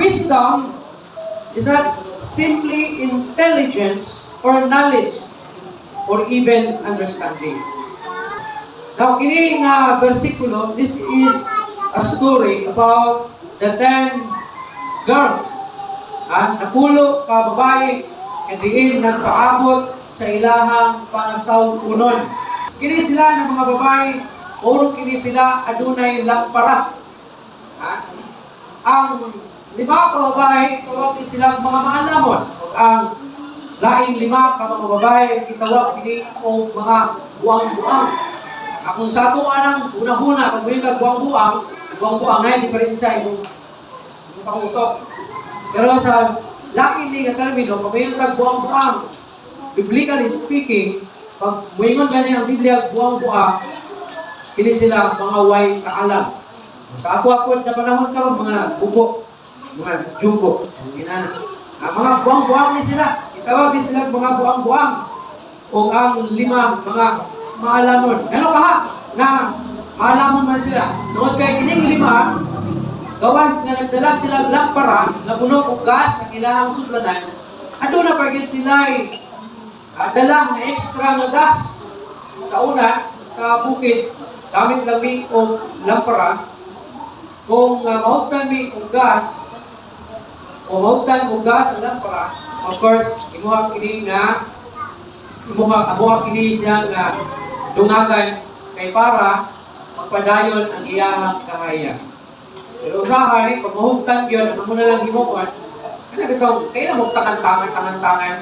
wisdom is not simply intelligence or knowledge or even understanding. Now, kini nga versikulo, this is a story about the 10 girls. Napulo ka babae, kadiin nagpaabot sa ilahang pangasawunon. Kini sila ng mga babae, puro kini sila adunay lampara. Ang 5 ka babae, tawag silang mga maalamon. Ang laing 5 ka mga babae, itawag kini o mga buang-buang. Kung sa ato anang una-una, pag may buang-buang na hindi pa rin siya yung pangutok. Pero sa laking ni termino, pag may buang-buang, biblically speaking, pag muingon gani ang Biblia buang-buang, kini sila mga way kaalam. Sa ako na panahon karon mga buko, mga jugo, mga buang-buang ni sila. Itawag ni sila mga buang-buang. O ang 5 mga maalamon. Ano pa na maalamon man sila. Tungod kay kining 5, gawas nga nagdala sila lampara, na puno og gas ang ilahang sudlanan. Adto na pagid sila dalang na extra na gas. Sa una, sa bukid, gamit lami o lampara. Kung mahugtan mi og gas, o mahugtan og gas ang lampara, of course, imuha kini siya nga dungagan kay para magpadayon ang iyahang kahaya. Pero usahay, pag mahugtan yun, ano mo na lang himukuan, ano bitaw, kaya na tangan-tangan.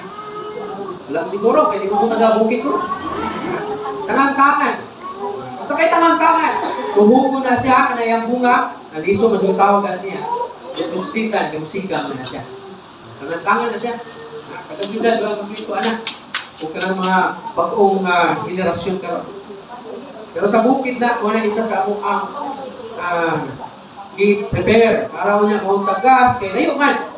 Wala siguro, kaya di mo nagabukit ko. Tangan-tangan. Basta kay tangan-tangan. Huhugo na siya, kana yung bunga, naliso, mas yung tawag ka na niya. Yung pustitan, yung sigang na siya. Tangan-tangan na siya. Katagsudan, wala kang ito, anak. Huwag ka ng mga bagong generasyon ka. Pero sa bukid na, wala isa sa among i-prepare para niya kung tagas, kaya layo man.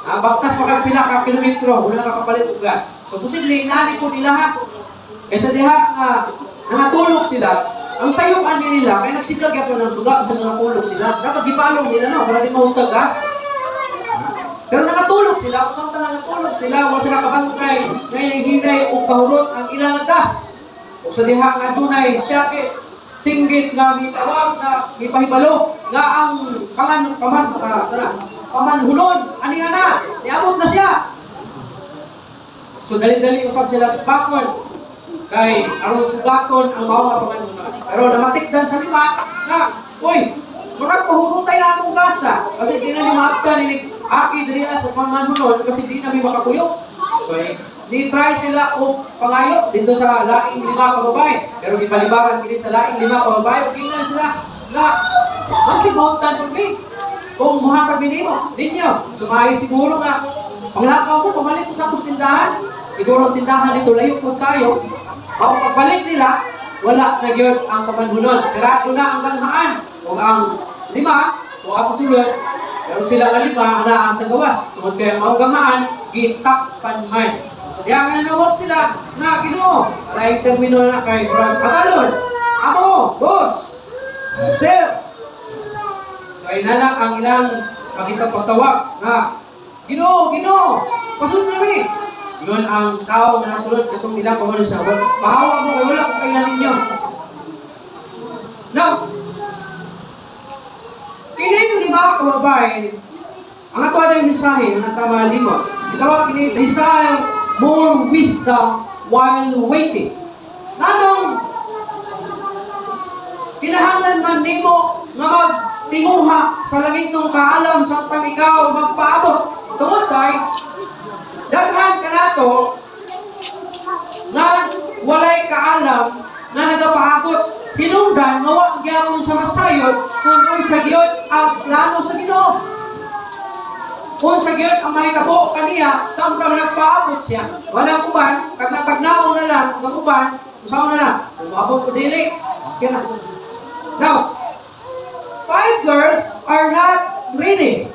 Baktas makapila ka kilometro, wala nakapalit og gas. So, posible, inaani po nila ha. Kaysa diha, nangatulog sila, ang sayukan nila, kaya nagsigag yan po ng suga kasi nangatulog sila. Dapat ipalong nila, no? Wala din mahutag gas. Pero nakatulog sila, kung saan nakatulog sila, wala sila kabantay, ngayon hinay o kahurot ang ilang gas. O sa diha nga dunay, syake, singgit nga mitawag na mipahibalo, nga ang pamanhulon, ani nga na, niabot na siya. So dali-dali usap sila bakon, kay aron sugaton ang mga pamanhulon. Pero namatikdan sa 5, na, uy, murag pahurutay na akong gasa, kasi di na ni maaptan ni aki diri sa pamanhulon kasi di na may makakuyok. So, ni-try sila o pangayo dito sa laing 5 ka babae. Pero gipalibaran kini sa laing 5 ka babae, tingnan sila na magsigautan po mi. Kung muhatag binimo, ninyo, sumayo siguro nga, panglakaw ko, pamalit ko sa tindahan. Siguro ang tindahan dito, layo po tayo. O pagbalik nila, wala na yun ang pamanhulon. Sirado na ang ganghaan. Kung ang 5, o sa sulod, pero sila nga 5, ana sa gawas. Tungod kayo ang gamaan, gitakpan man. So, diyan nga nanawag sila na Ginoo. Para yung termino na kay Brad Patalon. Amo, boss, sir. So, ay nalang ang ilang pagkitapagtawag na Ginoo, pasunod namin. Yun ang tao na nasulod katong ilang pamalo siya. Pahawa mo kayo, wala kung kailan ninyo. Now, kini yung 5 ka babae, ang ato na yung mensahe, ang natama 5. Itawag kini, desire more wisdom while waiting. Nanong, kinahanglan man nimo nga magtinguha sa langit ng kaalam samtang ikaw magpaabot. Tungod kay, daghan ka nato na walay kaalam na nagapaabot. Hinungdan nga wa gyapon sa masayod kung unsa gyud ang plano sa Ginoo. Kung sa gyud ang mahitabo kaniya samtang nagpaabot siya, wala uban, kag natagnaw na lang ang uban, usaw na lang. Kung maabot ko dili, okay na. Now, 5 girls are not ready.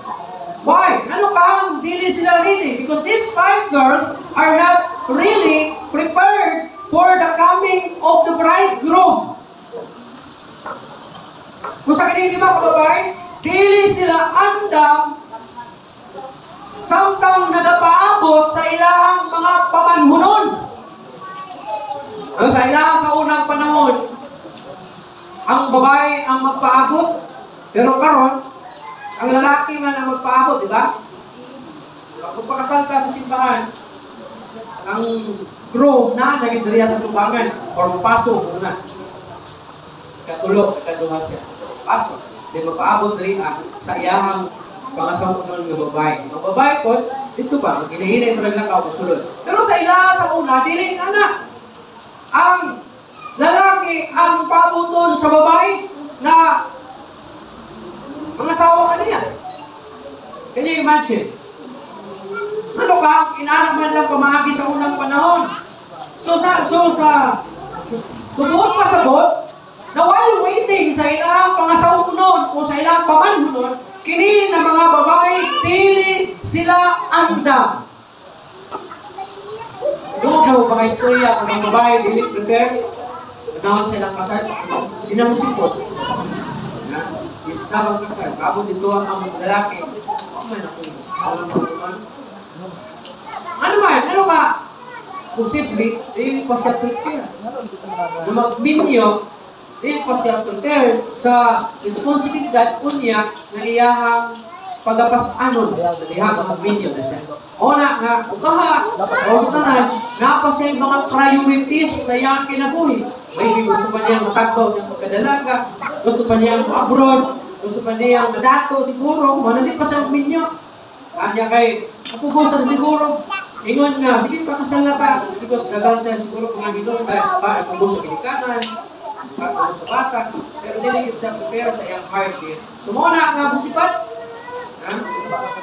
Why? Ano ka ang dili sila ready? Because these 5 girls are not really prepared for the coming of the bridegroom. Kung sa kining 5 ka babae, dili sila andam samtang nagapaabot sa ilahang mga pamanhunon. Sa ilahang sa unang panahon, ang babae ang magpaabot, pero karon ang lalaki man ang magpaabot, di ba? Kung pakasal ka sa simbahan, ang groom na naging diriya sa tubangan or paso muna. Katulog, kataduha siya. Paso. Di magpaabot diriya sa iyahang pangasamunon ng babae. Ang babae ko, dito ba? Hinahinay mo naglakaw kasulod. Pero sa ilaha sa una, dili na. Ang lalaki ang pabuton sa babae na mangasawa ka niya. Can you imagine? Ano ka? Inanak man lang pamahagi sa unang panahon. Tumuot pasabot na while waiting sa ilang pangasawa o sa ilang pamanhunon, kini na mga babae, dili sila andam. Doon na mga istorya, mga babae, dili prepare, panahon silang kasal, hindi na musipot. Is na magkasal, kabot dito ang lalaki, man ako, sa uman. Ano ka? Posible, dili pa siya prepare. Na magminyo, dili pa siya prepare sa responsibilidad unya na iyahang pagapas-anon sa dihang magminyo na siya. O nga, ukaha, o sa tanan, napa siya yung mga priorities na iyang kinabuhi. Maybe gusto pa niyang matagbaw ng pagkadalaga, gusto pa niyang abroad, gusto pa niyang madato siguro, hindi pa siya magminyo. Kanya kay, napubusan siguro. Ingon nga, sige pakasal na ka. Because nagantan siguro pangahilong dahil pa ipubos sa kinikanan, ipubos sa bata, pero dili siya prepare sa iyang heart. So muna nga busipat.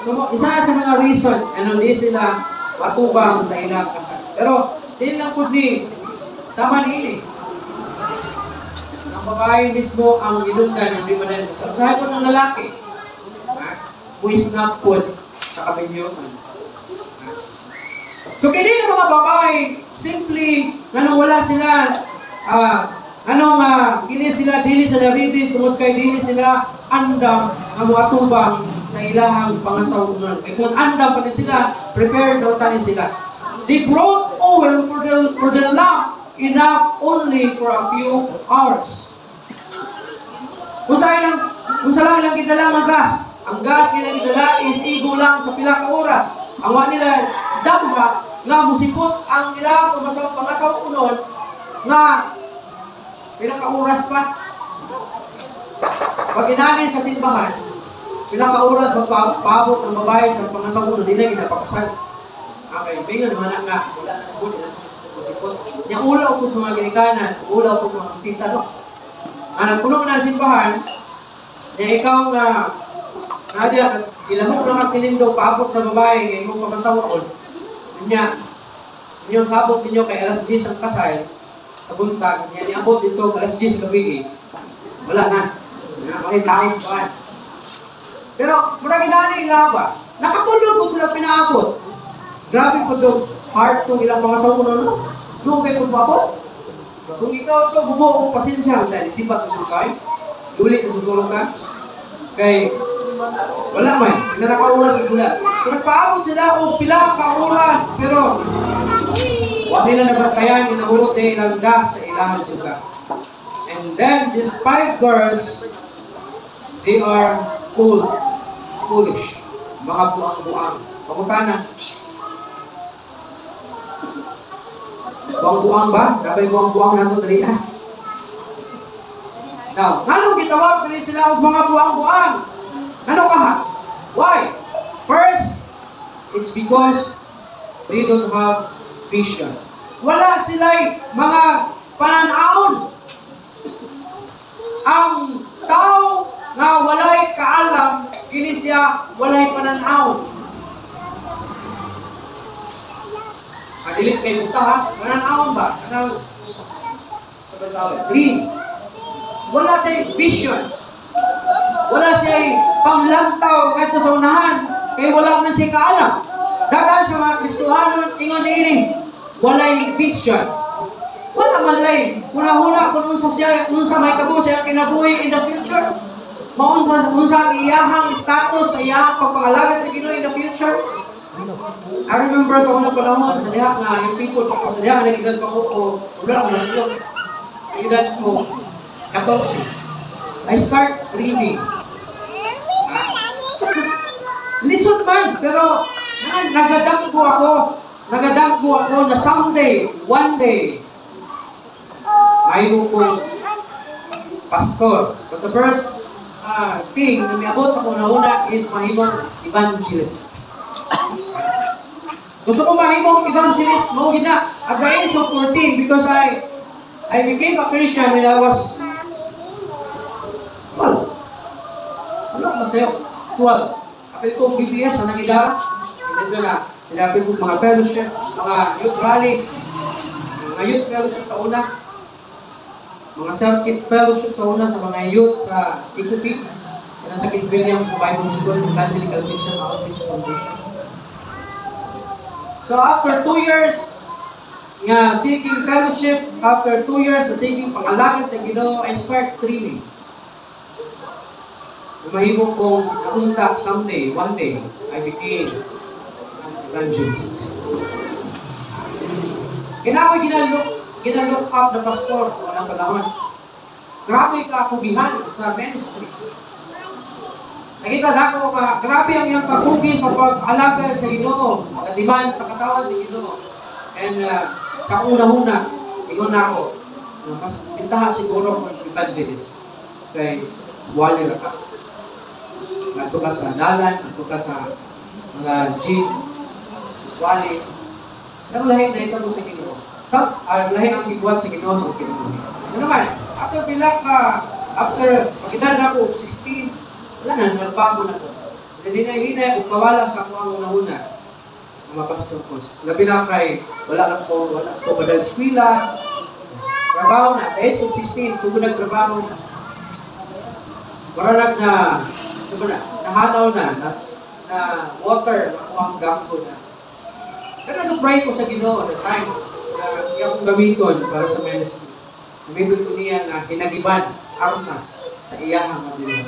So isa sa mga reason, hindi sila matubang sa ilang kasal. Pero dili lang po sama niini. Ang babae mismo ang ilundan, hindi man din. Sabi po ng lalaki, buwis na po sa kabinyuman. So, kini na mga babae, simply, wala sila, kini sila, dili sila ready, tungod kay dili sila andam, nga mga tubang sa ilahang pangasawunan. Kaya kung andam pa sila, prepared daw tayo sila. They brought oil for the lamp, enough only for a few hours. Kung sa lang kidala ang gas, kinakidala is igo lang sa pila ka oras. Ang mga nila, damga, nga musipot ang ilang pangasaw-unon nga pila ka oras pa. Pag inanin sa simbahan, pila ka oras magpaabot ng babae sa pangasaw-unon, hindi na ginapakasal. Okay, bingan naman nga, wala na sabot, musipot. Yung ulaw po sa mga ginikanan, ulaw po sa mga bisita, no? Ang punong na simbahan, na ikaw na Nadia, ilamok lang ang tinindo paabot sa babae ngayon mo pamasawaon. Kanya, inyong sabot ninyo kay alas 10 ang kasal sa buntag, niya niabot dito alas 10 gabi wala na. May tao pa. Pero, marami na ilaba. Nakapulog kung sila pinaabot. Grabe po doon, heart kung ilang mga sawunan, no? Doon kayo pagpapot. Kung ikaw ito, bubuo kong pasensya, dahil sipat na sukay, ulit na sutulong ka, kay wala man, pinaka-oras sa gula. Kung nagpaabot sila o pila ka oras, pero wala nila nagpatayan, inaurot eh, ilang gas sa ilahan suga. And then, these 5 girls, they are foolish. Mga buang-buang. Pagkana. Buang-buang ba? Kapay buang-buang na ito dali. Now, anong gitawag dali sila ang mga buang-buang? Ano ka ha? Why? First, it's because they don't have vision. Wala sila'y mga pananaon. Ang tao na walay kaalam, kini siya walay pananaon. Adilit kay buta ha? Pananaon ba? Ano? Dream. Wala siya'y vision. Wala siya'y panglantaw kahit sa unahan. Kaya wala man siya kaalam. Dagaan sa mga Kristohanon, ingon ini, walay vision. Wala man lay. Hula-hula kung unsa may kabo siya kinabuhi in the future. Unsa iyahang status sa iyahang pagpangalagad sa Ginoo in the future. I remember sa unang panahon, sa diha nga, yung people pa ko, sa diha nga nag-edad pa ko, wala ako nasulog. Edad ko, 14. I start reading. Listen man, pero nagadanggo ako na someday, one day, mayroon kong pastor. But the first thing na may abot sa una-una is mahimong evangelist. Gusto ko mahimong evangelist mo gina at the age of 14 because I became a Christian when I was 12. Ano ko sa'yo? 12. Kapit ko BPS sa nangidara. Hindi na. Sinapit ko mga fellowship, mga youth rally, mga youth fellowship sa una, mga circuit fellowship sa una sa mga youth sa Ikupik, sa Kid Williams Bible School, Evangelical Mission Outreach Foundation. So after 2 years nga seeking fellowship, after 2 years sa seeking pangalagan sa Ginoo, I start dreaming. Mahimo kong naunta someday, one day, I became an evangelist. Kinakoy ginalook up na pastor o ng panahon. Grabe ka kubihan sa ministry. Nakita na ko ka, grabe ang iyang papugi sa pag-alagad sa Ginoo, pag-adiman sa katawan sa Ginoo. And sa una-una, ingon na ako, mas pintaha siguro ng evangelist kay wali ra ka. Nato ka sa dalan, nato ka sa mga jeep, wali. Pero lahi na ito sa Ginoo. Lahi ang giguan sa Ginoo sa Ginoo. Ano naman, after pag-edad na ako, 16, wala na, nagbago na ito. Hindi na hinay, kung kawala sa ako ang una-una, ang mga pastor ko. Labi na kay, wala ko padal eskwela, trabaho na, dahil sa 16, sugo nagtrabaho na. Marunag na, nahanaw na water, nakuha ang gampo na. Pero nag-pray ko sa Ginoo at the time, na hindi akong gamiton para sa ministry. Gamiton ko niya na hinagiban, armas, sa iyahang mabilin.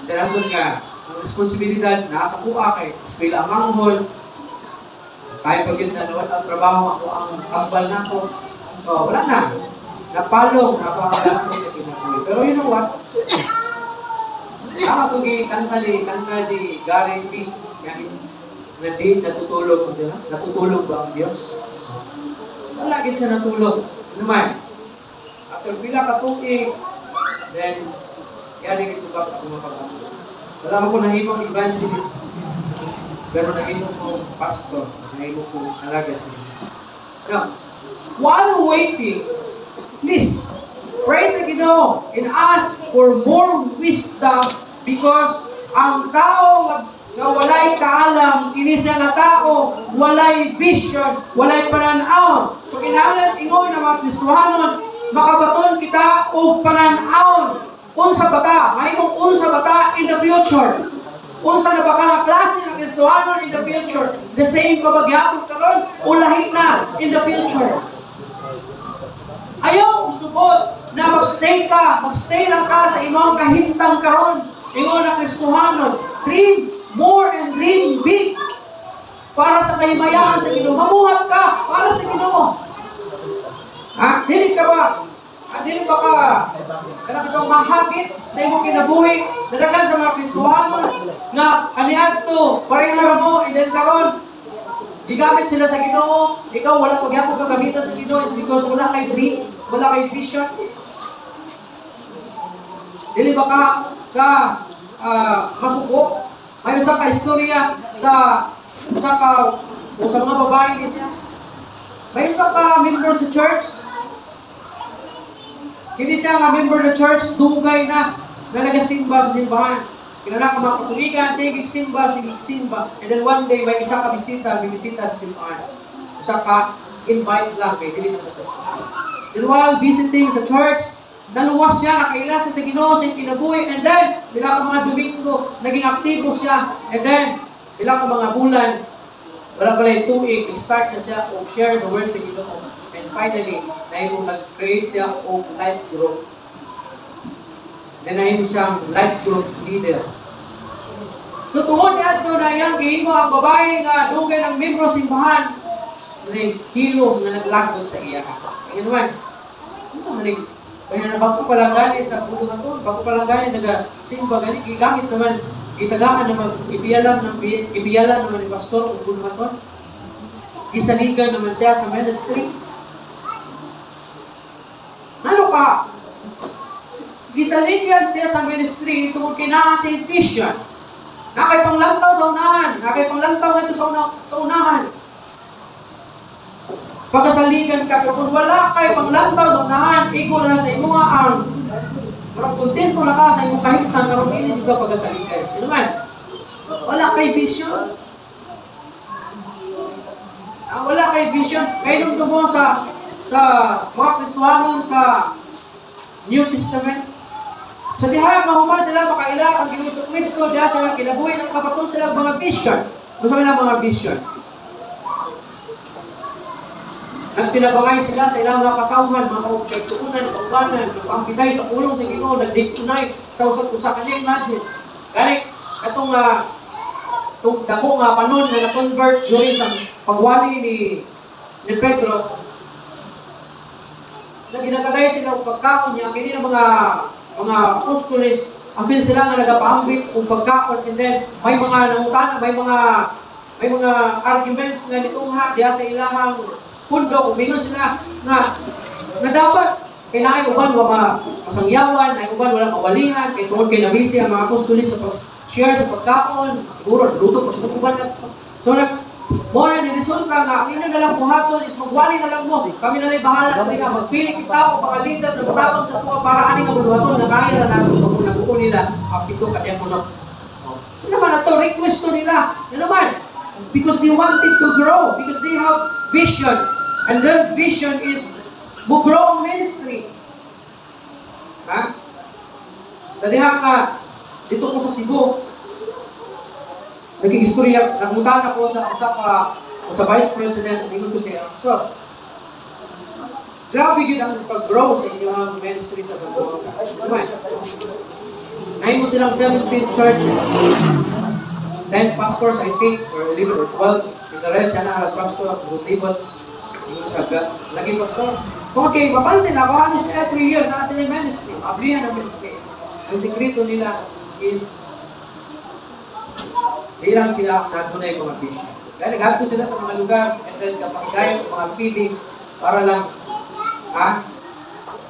Dahil nga, ang responsibilidad na sa kuha kay eskwela ang manghol, kahit pagkita na nawan ang trabaho ako, ang kambal na ako, so wala na. Napalong, napakalaan ko sa kinakuha. Pero you know what? Ako kanta ni Gary P. Na di natutulog ko dyan. Natutulog ba ang Diyos? Wala gid siya natulog. Naman, after pila ka tuig, then, kaya din ito ba ako mapagano. Wala mo ko nahimong evangelist, pero nahimong ko pastor, nahimong ko alaga siya. Now, while waiting, please, praise the Ginoo and ask for more wisdom because ang tao nga walay kaalam, kini siya nga tao, walay vision, walay pananaw. So kinahanglan ingon na mga Kristohanon, makabaton kita og pananaw. Unsa bata, mahimong unsa bata in the future. Unsa na baka nga klase ng Kristohanon in the future. The same pabagyapon karon o lahi na in the future. Ayaw subot na magstay lang ka sa imong kahimtang karon. Ingon na Kristohanon, dream more and dream big para sa kahimayaan sa Ginoo. Mamuhat ka para sa Ginoo. Dili ka ba? Dili ba ka? Kana ka mahagit sa imong kinabuhi. Dadagan sa mga Kristohanon nga kaniadto pareha mo and then karon gigamit sila sa Ginoo. Ikaw wala pa gyapon ka gamitan sa Ginoo because wala kay dream, wala kay vision. Dili ba ka masuko? May usa ka istorya sa mga babae ni siya. May usa ka member sa church. Kini siya nga member ng church, dugay na nagasimba sa simbahan. Kinala ka mga katuligan, sige simba. And then one day, may isa ka bisita sa simbahan. Usa ka invite lang, kay dili na sa church. Then while visiting sa church, naluwas siya, nakaila siya sa Ginoo sa kinabuhi, and then, bila ka mga Domingo, naging aktibo siya, and then, bila ka mga bulan, wala pala yung tuig, nag-start na siya o share sa word sa Ginoo. And finally, nahimo nag-create siya o life group. Then nahimo siyang life group leader. So tungod niadto na iyang gihimo ang babae nga dugay ng membro sa simbahan, hilom nga naglagod sa iya. Ngayon naman, ano manig kaya na bago pa lang gani sa pulo naton, bago pa lang gani nagasimba gani gigamit naman gitagaan naman ibiyalan naman ni pastor ug pulo naton. Gisaligan naman siya sa ministry. Ano ka? Gisaligan siya sa ministry tungkol kinahanglan sa vision. Nakay panglantaw sa unahan, nakay panglantaw nito sa unahan. Pagkasaligan ka, kung wala kay panglantaw sa unahan, ikaw na sa imo nga ang parang kontento na ka sa imong kahitnan, karong hindi ka pagkasaligan. Ano man? Wala kay vision. Wala kay vision. Kaya nung tumo sa mga Kristohanon sa New Testament, sa diha, mahuman sila makaila ang Ginoo Kristo, diha sila kinabuhi ng kapatong sila mga vision. Gusto nila mga vision. Nagtinabangay sila sa ilang mga katawhan, mga kaigsuunan, kaubanan, pangkitay sa ulong sa Ginoo, nagdigtunay sa usap-usap. Kanya imagine. Gani, itong dako nga panon na na-convert during sa pagwali ni Pedro, na ginatagay sila pagkaon niya, kini ng mga apostoles, apil sila nga nagapaambit kung pagkaon, and then may mga nangutana, may mga arguments nga nitungha diya sa ilahang pundo, umingon sila na dapat kinaay uban wala masangyawan, ay uban wala mawalihan, kay tungod kay nabisi ang mga apostoles sa pag-share sa pagkaon, siguro luto pa sa uban. So mo na ni resulta nga ang inyo na lang buhaton is magwali na lang mo. Kami na lang bahala diri nga magpili kita o mga leader na buhaton sa tuwa para ani nga buhaton na kaya na natin kung nakuha nila ang pito ka diyan mo. So naman ato request to nila. Ano naman? Because they wanted to grow, because they have vision. And their vision is to grow ministry. Ha? Sa diha nga dito ko sa Cebu, naging istorya, nagmutan ako sa Vice President, ingon ko siya, so, grabe yun ang pag-grow sa inyong ministry sa Zamboanga. Nahin mo silang 17 churches, 10 pastors, I think, or 11 or 12. In the rest, yan ang pastor, Rutibot, lagi pastor. Okay, mapansin ako, halos every year, nasa sila ministry, ablihan ng ministry. Ang sekreto nila is, di lang sila natunay mga vision. Kaya nag-ato sila sa mga lugar, and then kapag gaya mga feeding, para lang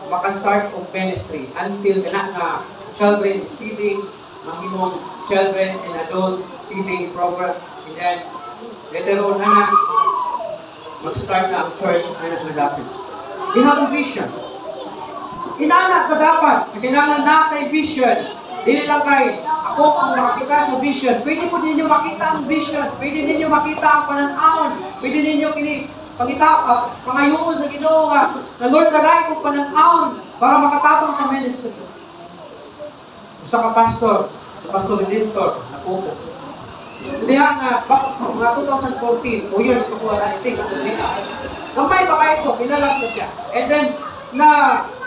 makastart of ministry until na children feeding, mahimong children and adult feeding program, and then later on mag-start na ang church anak na dapat. They have a vision. Inanak na dapat, kailangan natin vision. Dili lang kay ako ang makakita sa vision. Pwede po ninyo makita ang vision. Pwede ninyo makita ang pananahon. Pwede ninyo pangita, pangayoon na Ginoo nga na Lord tagay kong pananahon para makatapang sa ministry. Sa pastor Redentor, napupo. So diha nga, mga 2014, 2 years pa ko na itik. Gamay pa kayo ito, pinalang ko siya. And then,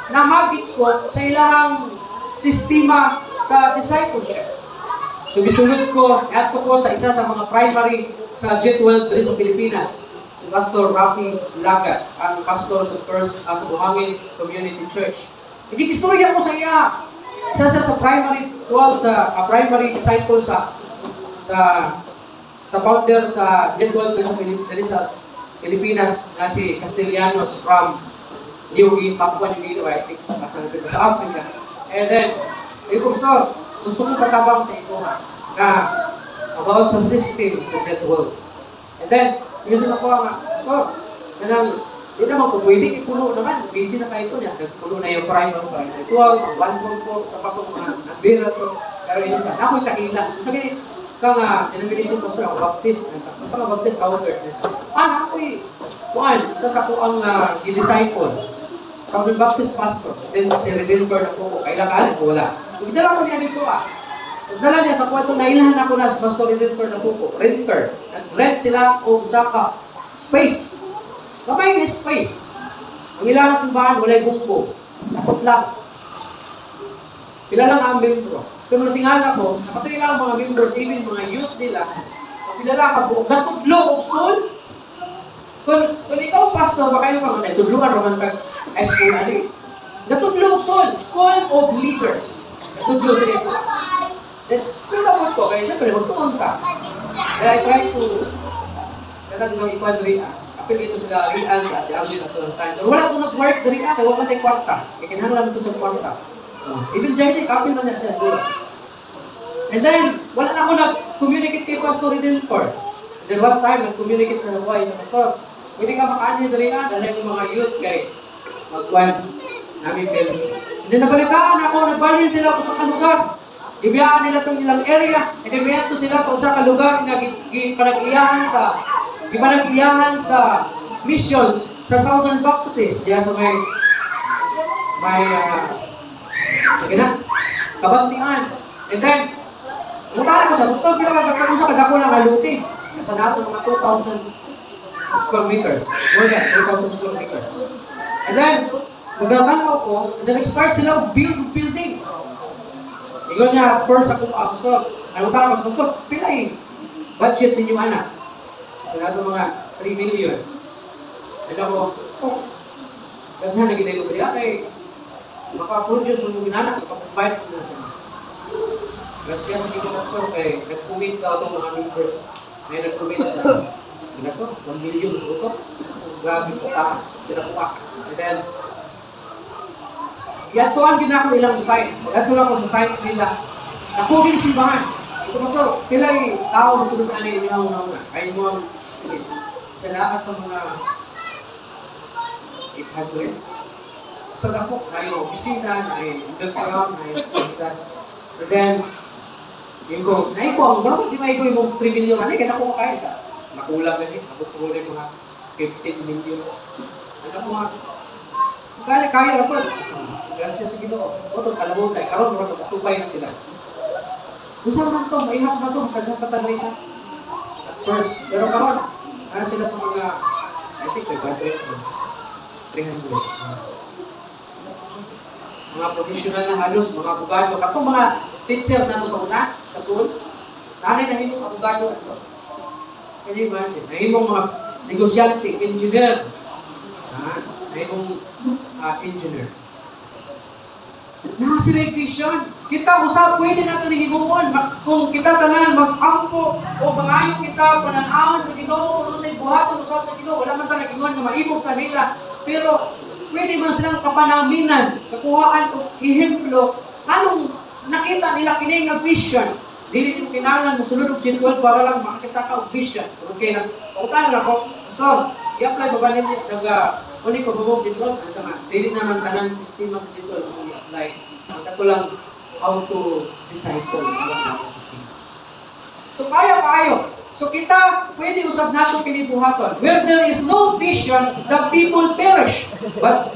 namagit ko sa ilahang sistema sa discipleship. So, bisunod ko, ato ko sa isa sa mga primary sa G12 sa Pilipinas. Si Pastor Rafi Lagat, ang pastor sa First sa Buhangin Community Church. Ikikistorya ko sa iya. Isa sa primary 12 sa primary disciple sa founder sa G12 sa Pilipinas na si Castellanos from New Guinea, Papua New Guinea, I think, sa Africa. And then, gusto ko patabang sa ito na about sa system sa G12. And then, yung sa ko nga, di naman kung pwede ipuno naman, busy na kayo ito niya. Nagpuno na yung primary 12, 1.4, sa patong nagbira to. Pero yun sa, ako'y kaila. Sabi, denomination pastor ako, Baptist, nasa Baptist Southern, ako'y, sa ko ang disciple. Southern Baptist pastor, then si Redentor na po, kailangan ko wala. So, idala ko niya dito Nagdala niya sa kwarto, nailahan ako na sa Pastor Redentor na po, renter. Nag-rent sila o sa space. Kamay na space. Ang ilang simbahan, walay bungko. Nakot lang. Pila lang ang membro. Kung natingala ko, napatingala ang mga members, even mga youth nila, kapilala ka po, gatudlo o school. Kung ikaw, pastor, baka yung mga tutulungan naman ka school, ano gatudlo o school of leaders. Gatudlo sila ito. Then, pinapot ko, kaya siyempre, magtuon ka. Then I try to, kaya nang ipadri, apil ito sila, rian, at i-abit at ng time. Pero wala kong nag-work dari wala man tayo kwarta. Kaya kinahanglan ito sa kwarta. Even Jai, kapil man niya siya doon. And then, wala na ako nag-communicate kay Pastor Redentor. And then one time, nag-communicate sa Hawaii sa Pastor. Pwede ka makaansin dari na, dahil yung mga youth kay mag-1 namin fellowship. And then nabalitaan ako, nagbalhin sila ko sa kalugar. Ibiyaan nila itong ilang area. And then mayroon sila sa usa ka lugar na gipanag-iyahan sa missions sa Southern Baptist. Diya sa may kabantian. And then, mutara ko siya, gusto ko sa kadako ng aluti. Nasa mga 2,000 square meters. More than 2,000 square meters. And then, magtatanaw ko, and then nag-start sila building. Ikaw niya, first ako, gusto, mutara ko sa gusto, pilay budget ninyo anak. So, nasa mga 3 million. And ako, ganda na ginay ko kaya kay makaproduce mo ginanak, makapagbite ko na siya. Kasi sa mga pastor kay nag-commit daw itong mga members. May nag-commit sa ito, 1 million ito. Grabe ko ta, pinakuha. And then, yatuan din ako ilang site. Yatuan ako sa site nila. Ako din simbahan. Ito pastor, pilay tao gusto doon kanin niya una. Ay mo ang sa lakas sa mga 800. Sa dako, ay opisina, ay underground, ay pagkas. And then, yung ko, ang bro, di ba yung 3 million ano, kaya ako makaya sa nakulang na din, abot siguro yung mga 15 million. Ano mo nga, kaya na po. Gracias sa Ginoo. Oto, kalabaw tayo, karoon mo ito, tupay na sila. Gusto naman ito, maihap na ito, sa patagay na. At first, pero karoon, ano sila sa mga, I think, 300. Mga professional na halos, mga abogado. Kapag mga teacher na sa una, sa school, nanay na himong abogado ito. Can you imagine? Na himong mga negosyante, engineer. Na himong engineer. Na sila yung vision. Kita, usap, pwede natin himumon. Kung kita tanan, mag-ampo, o bangayon kita, pananawan sa Ginoo, kung sa buhaton, usap sa Ginoo, wala man tayo nag-ingon na maibog ka nila. Pero, pwede man silang kapanaminan, kakuhaan o ihemplo, anong nakita nila kini nga vision. Dili ko kinahanglan mo sulod og G12 para lang makita ka og vision. Okay na. O tanan ako. So, i-apply ba ba nito uli ko bubog G12 sa nga. Dili naman tanan sistema sa G12 mo i-apply. Magkato lang how to disciple ang sistema. So kaya. So kita pwede usab nato kini buhaton. Where there is no vision, the people perish. But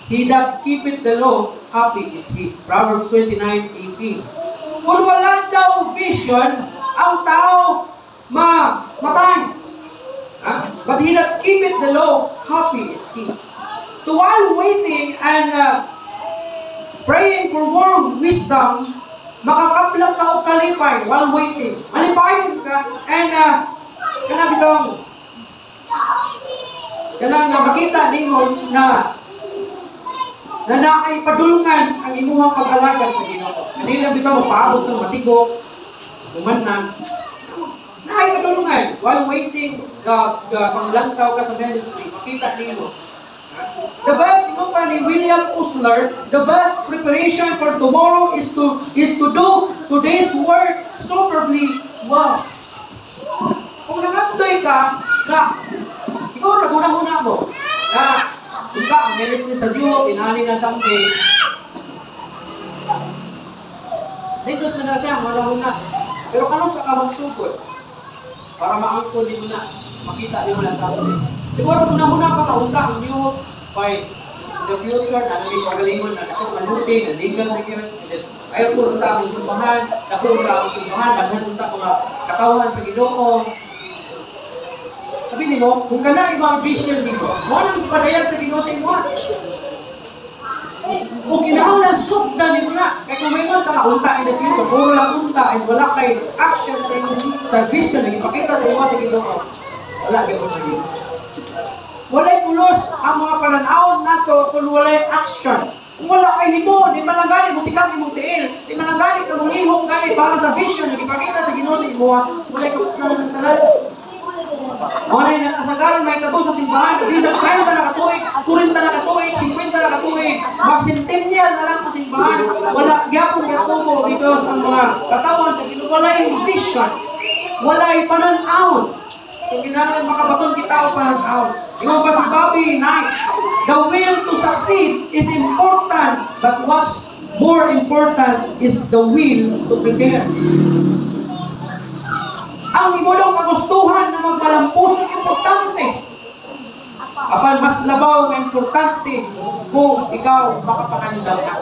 he that keepeth the law, happy is he. Proverbs 29:18. Kung wala daw vision, ang tao mamatay. But he that keepeth the law, happy is he. So while waiting and praying for more wisdom, makakaplang ka o kalipay while waiting. Malipayon ka and kanang makita nimo na naay padulungan ang imuhang pag-alagad sa Ginoo. Kanila bitaw paabot ng matigo, umanang. Naay padulungan while waiting panglantaw ka sa ministry, makita nimo. The best, ino pa ni William Osler, the best preparation for tomorrow is to do today's work superbly well. Kung nangandoy ka, ikaw naguna-una mo, ika ang ministry sa Diyo, inani na someday. Nindot mo na siya, malahuna. Pero kanong sa kamang sugod, para maangkol din mo na, makita din mo na someday. Siguro una-una pa kaunta ang Diyo, by the future, na naging pagalingon, na akong aluti, na legal na yun, ayaw po punta akong simbahan, daghan punta mga katawan sa Ginoo. Sabi nimo, kung ka na ibang vision nimo, mo nang padayag sa Ginoo sa imo. Kung kinahanglan sukdan nimo na, kay kung mayroon ka maunta in the future, puro lang unta, and wala kay action sa imong sa vision na ipakita sa imo sa Ginoo. Wala gyud sa Ginoo. Walay pulos ang mga pananawon nato kung walay action. Kung wala kay himo, di man lang gani mo tikang imong tiil, di man lang gani ka mulihok gani para sa vision na ipakita sa Ginoo sa imo, walay kapuslanan ng tanan. Onay na kasagaran may tabo sa simbahan, bisan 30 na katuig, 40 na katuig, 50 na katuig, magsentennial na lang sa simbahan, wala gyapon katubo because ang mga katawan sa Ginoo walay vision, walay pananaw. Kung kinahanglan makabaton kita o pananaw. Ingon pa si Bobby Knight, the will to succeed is important, but what's more important is the will to prepare. Ang imulong kagustuhan na magpalampusan importante. Apan mas labaw nga importante kung ikaw makapangandaw na.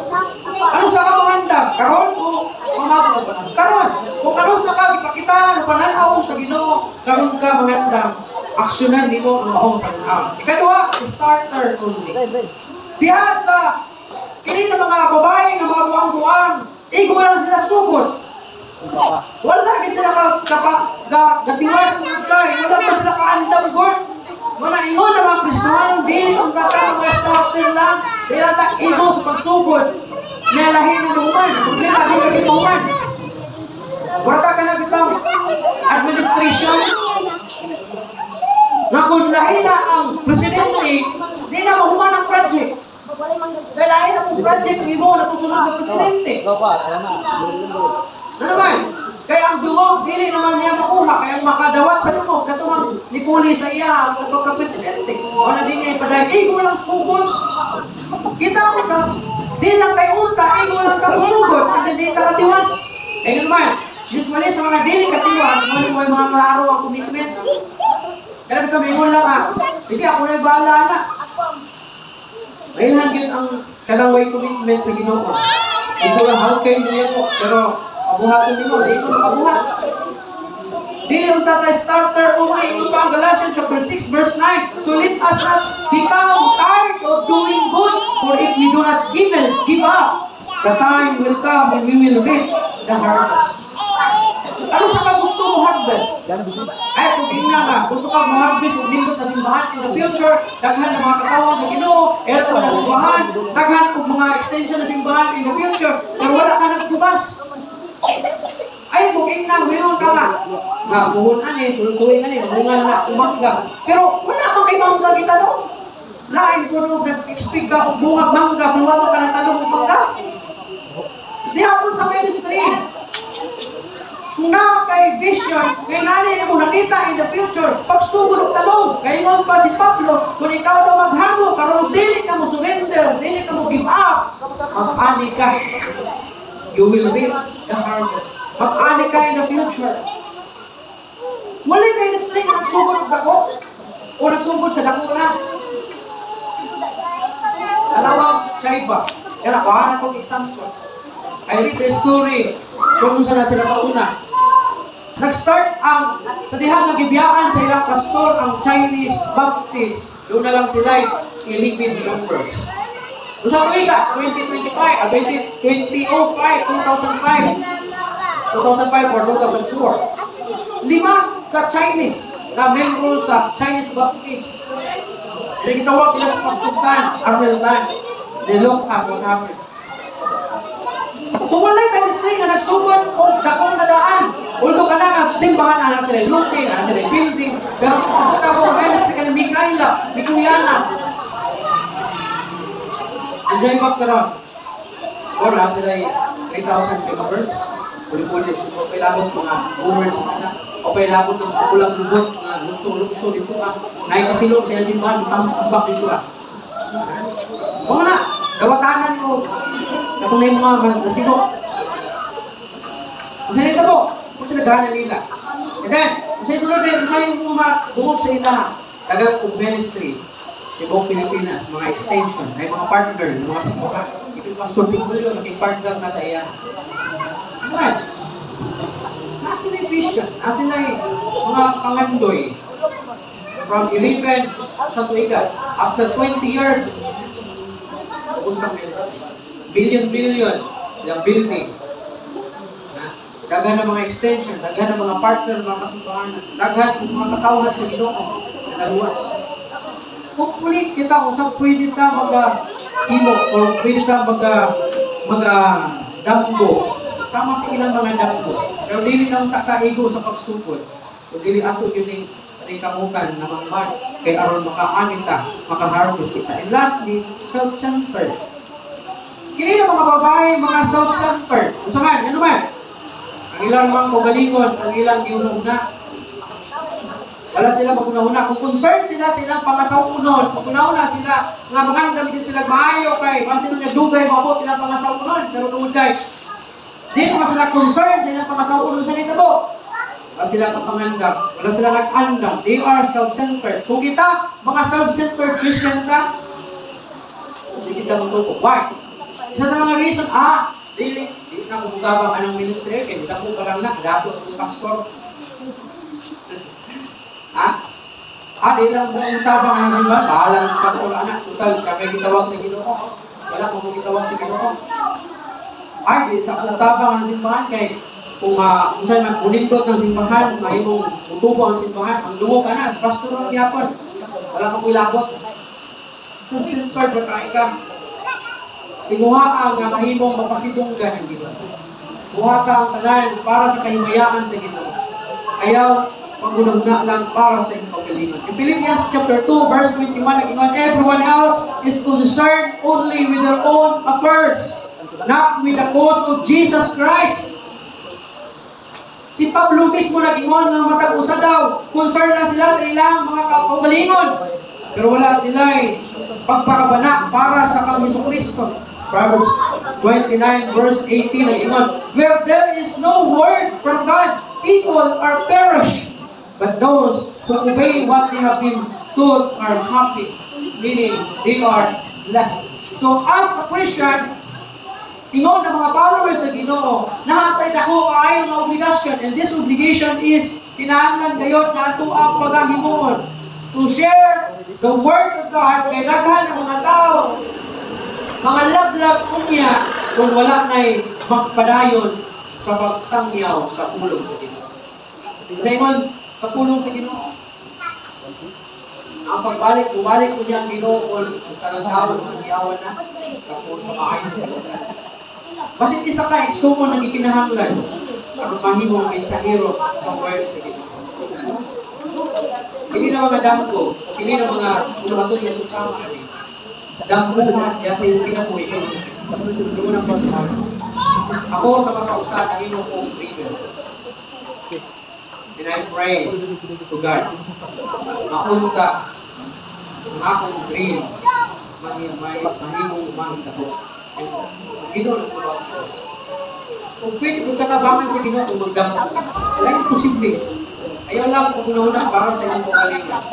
Ano sa kapangandaw? Karon ko mamabot ba? Karon, kung karon sa ka ipakita ng pananaw sa Ginoo, karon ka mangandam, aksyonan nimo ang maong pananaw. Ikaduha, starter only. Diha sa kini ng mga babae nga mga buang-buang, igo lang sila sugod. Wala gid sila gatiwas ng kay, wala pa sila kaandam gord. Wala ingon na mga Kristohanong dili kung kata mga starter lang, dili ta igo sa pagsugod. Nalahin ng human, problema din ng human. Wala ka na bitang administration. Na kung lahin na ang presidente, di na mahuman ang project. Dahil lahin na kung project ang imo na susunod ng presidente. Ano naman? Kaya ang dungog, dili naman niya makuha, kaya makadawat sa dungog, katulad ni Puli sa iya, sa pagka-presidente. O na din niya ipadahil, igo lang sugod. Kita ko sa, di lang kayo unta, igo lang sugod, at hindi katiwas. Kaya naman, usually sa mga dili katiwas, may mga klaro ang commitment. Kaya kami ingon lang sige ako na bahala na. Mayroon din ang kanaway commitment sa Ginoo. Ito lang halkay niya ko, pero abuhatin nimo, di ko makabuhat. Dili ang tatay starter only. Ito pa ang Galatians chapter 6 verse 9. So let us not become tired of doing good, for if we do not give up, the time will come when we will reap the harvest. Ano sa kang gusto mo harvest? Ay, kung tingnan ka, gusto kang ma-harvest o lindot na simbahan in the future, daghan ng mga katawan sa Ginoo, airport na simbahan, daghan ng mga extension na simbahan in the future, pero wala ka nagbukas. Ay, kung tingnan, mayroon ka nga. Nga, buhunan sulod-tuwing bunga na, umangga. Pero wala kang kay mangga kita, no? Lain ko nung nag-expect ka kung bunga mangga, kung wala ka natanong kung mangga. Di ako sa ministry. Kung na kay vision, kay nani mo nakita in the future, pagsugod ng talong, kay mo pa si Pablo, kung ikaw na maghago, karon dili ka mo surrender, dili ka mo give up, mag-ani ka. You will reap the harvest. Mag-ani ka in the future. Wala yung ministry na nagsugod ng dako, o nagsugod sa dako na. Alawang siya iba. Kaya nakuha na itong example. I read the story kung saan na sila sa una. Nag-start ang sa dihang nagibiyaan sa ilang pastor ang Chinese Baptist. Doon na lang sila ilipid numbers. Doon sa tuwiga, 2005, 2005, 2005 or 2004. 5 ka Chinese na membro sa Chinese Baptist. Nagitawag nila sa Pastor Tan, Arnel Tan. They look at what happened. So walay ministry nga nagsugod o dakong nadaan. Ulto ka na simbahan na sila looting, na sila building. Pero kung ako ministry ka na Mikaela, Mikuyana. Enjoy back ka ron. O na sila 3,000 members. Ulit-ulit. So kailangan mga boomers na. O kailangan ng kulang lubot na lukso dito ka. Naikasilong sa yung simbahan, tambak dito ka. Mga na, gawatanan mo. Katong na yung mga nasilok. Kung saan ito po, kung tinagahan nila. And then, kung saan sunod rin, kung saan yung mga bumog sa isa, tagang kong ministry, ibang Pilipinas, mga extension, ay mga partner, mga simbahan. Yung Pastor Pigulo, naging partner na sa iya. Right? Nasa na yung vision, nasa na yung mga pangandoy. From 11 sa tuiga, after 20 years, tapos ng ministry. Billion yung building. Daghan ng mga extension, daghan ng mga partner, mga kasunduan, daghan ng mga katawhan sa Ginoo na naluwas. Hopefully, kita kung saan pwede ka mag-imo o pwede ka mag-damgo. Sama sa ilang mga damgo. Pero dili lang kakaigo sa pagsukod. So, dili ato yun yung kamutan na magmar kay aron maka-anin ta, maka-harvest kita. And lastly, self-centered. Kini na mga babae, mga self-centered. Ano man, ano man? Ang ilang mga kagalingon, ang ilang giununa. Wala sila maguna-una. Kung concerned sila silang pangasawunon, kung una-una sila, nga mga gamitin sila maayo kay, basta nung dugay, mabot silang pangasawunon. Pero kung guys, di pa sila concerned silang pangasawunon sa nito po. Wala sila kapangandam, wala sila nag-andam. They are self-centered. Kung kita, mga self-centered Christian ka, hindi kita matuto. Why? Isa sa mga reason, di na kumugabang anong ministry, kaya kita po parang dato ang pastor. Di lang sa kumugabang anong simbahan, bahala sa pastor, anak, total, siya may kitawag sa Ginoo. Wala kung kitawag sa Ginoo. Di sa kumugabang anong simbahan, kaya kung saan man unindot ng simbahan, mahimong utubo ang simbahan, ang lungo ka na, pastor ang yapon. Wala kang ilabot. Self-centered, bakay ka. Timuha nga mahimong mapasidunggan ng Ginoo. Buha ka ang tanan para sa kahimayaan sa Ginoo. Ayaw pag-una lang para sa iyong pagalingan. In Philippians chapter 2, verse 21, nag-ingon, everyone else is concerned only with their own affairs, not with the cause of Jesus Christ. Si Pablo mismo nag-ingon ng matag-usa daw. Concerned na sila sa ilang mga pagalingon. Pero wala sila pagpakabana para sa kang Jesucristo. Proverbs 29 verse 18 nag-ingon, where there is no word from God, people are perished. But those who obey what they have been told are happy, meaning they are blessed. So as a Christian, ingon ng mga followers sa Ginoo, nahatay ako kaayo nga obligasyon, and this obligation is kinahanglan gayud na ato ang paghimuon to share the word of God kay daghan ng mga tao. Mga laglag kumya kung wala na'y magpadayon sa pagsangyaw sa pulong sa Ginoo. Sa ingon, sa pulong sa Ginoo. Ang bumalik ko niya ang Ginoo kung talagawon sa giyawan na sa pulong sa maayon ng Ginoo. Basit isa ka, sumo nang ikinahanglan ang mahimong mensahero sa word sa Ginoo. Hindi na mga damgo, hindi na mga unaton niya susama kami. Dambuhan niya sa yung pinapuwi ko. Lungunang pasuhan. Ako sa mga kausa na inom kong freedom. And I pray to God. Maunta ang akong dream. Mahimong umangit ako. Ginoo na po ako. Kung pwede kung tatabangan sa Ginoo kung magdampo ka. Walang posible. Ayaw lang kung una-una para sa inyong pagalingan.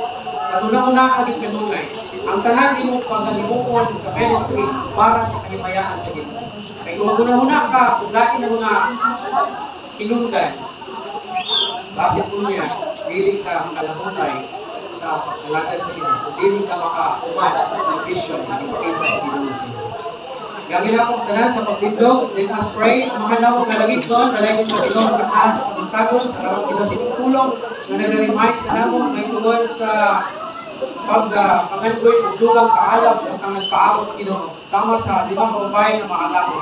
At una-una agad kanunay. Ang tanan mo paghimuon sa ministry para sa kahimayaan sa Ginoo. Kaya kung maguna-una ka, kung laki ng mga kinundan, basit mo niya, dili ka makalamuntay sa kalagad sa Ginoo. Dili ka maka-uman ng vision na ipakita sa Ginoo sa inyo. Gagawin ako tanan sa pagtindog, let us pray. Mahanaw ang kalagit doon, nalay mo Ginoo ang kataas sa pagtagol, sa rawang kita sa pagpulong, na nag-remind ka na mo may tugon sa pag-pangandoy ng dugang kaalam sa kang nagpaabot Ginoo, sama sa limang babae na maalamo.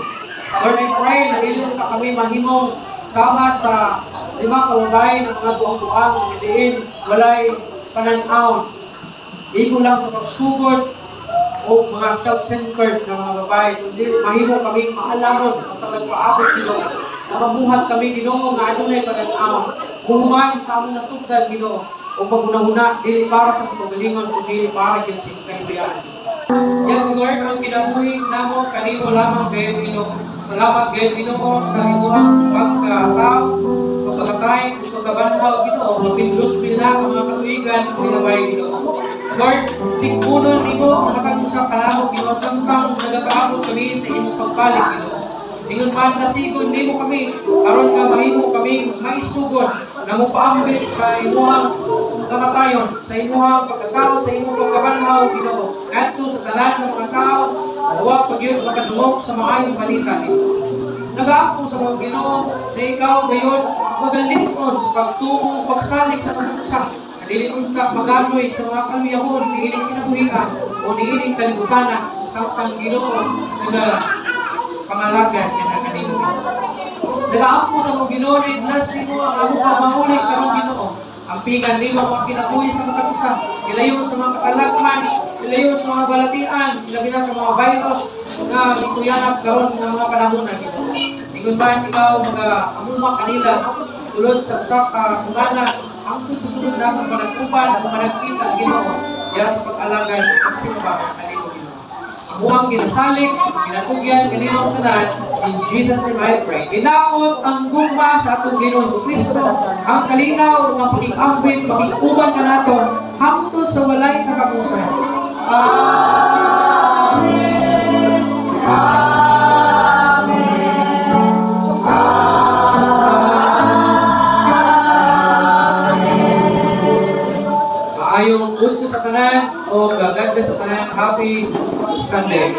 Lord, I pray na ilong ka kami mahimong sama sa limang babae ng mga buang-buang na miliin, walay pananaon. Hindi ko lang sa pagsugod o mga self-centered na mga babae, kundi mahimong kami maalamon sa kang nagpaabot Ginoo, na mabuhat kami Ginoo nga adunay pananaon. Buhuman sa among nasugdan Ginoo, o pag-una-una, dili para sa paggalingon, kundi para din sa kahibayaan. Yes, Lord, ang kinabuhi namo kanino lamang gayon Ginoo. Salamat gayon Ginoo sa inyong pagkatao, pagkamatay, pagkabanhaw Ginoo, mapindus pila mga katuigan ng milaway Ginoo. Lord, tigpunon nimo ang matag-usap kalamo Ginoo, samtang nagapaabot kami sa imong pagbalik Ginoo. Ingon man nasigon nimo kami aron nga mahimo kami maisugon na mopaambit sa imuhang kamatayon, sa imuhang pagkatao, sa imong pagkabanhaw Ginoo. Ngadto sa tanan sa mga tao, huwag pagyud makadungog sa maayong balita nito. Nag-aako sa mga Ginoo na ikaw gayon magalingon sa pagtuo, pagsalig sa pagkusa. Dili ka magamoy sa mga kaluyahon, diining kinabuhian o diining kalibutan sa kang Ginoo na pangalagan nga kanino. Nag-aako sa mga Ginoo na iblas nimo ang mga mahuli karong Ginoo. Ang pingan nimo ang kinabuhi sa mga katusa, ilayo sa mga katalagman, ilayo sa mga balatian, ilabi na sa mga virus na ituyanap karon ng mga panahon na Ginoo. Ingon man ikaw mag-amuma kanila sulod sa usa ka semana hangtod sa sunod na panagtupan at panagkita Ginoo diya sa pag-alagad ng simbahan kanino Ginoo. Ang buwang ginasalig, ginatugyan kanino ang tanan, in Jesus name I pray. Inaot ang gugma sa atong Ginoo Kristo, ang kalinaw ng pag-ambit, pag-uban ka naton hangtod sa walay kagapusan. Amen. Ayong kulto sa tanan o gaganda sa tanan. Happy Sunday.